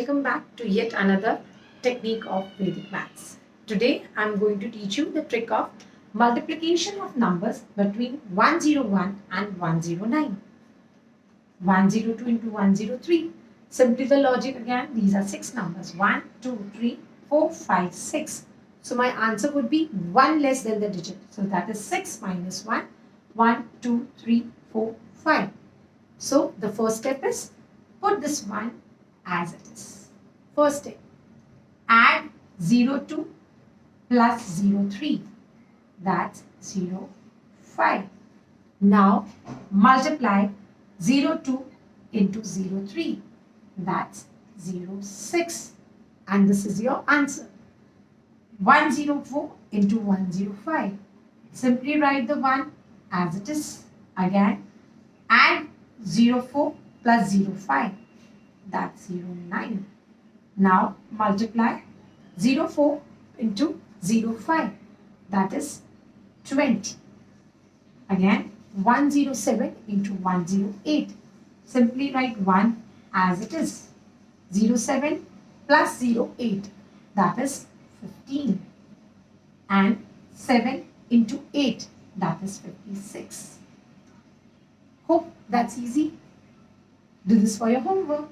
Welcome back to yet another technique of Vedic maths. Today I am going to teach you the trick of multiplication of numbers between 101 and 109. 102 into 103. Simply the logic again, these are 6 numbers. 1, 2, 3, 4, 5, 6. So my answer would be 1 less than the digit. So that is 6 minus 1. 1, 2, 3, 4, 5. So the first step is put this 1 as it is. First step, add 02 plus 03, that's 05. Now multiply 02 into 03, that's 06. And this is your answer. 104 into 105. Simply write the 1 as it is. Again, add 04 plus 05. That's 09. Now multiply 04 into 05. That is 20. Again 107 into 108. Simply write 1 as it is. 07 plus 08. That is 15. And 7 into 8. That is 56. Hope that's easy. Do this for your homework.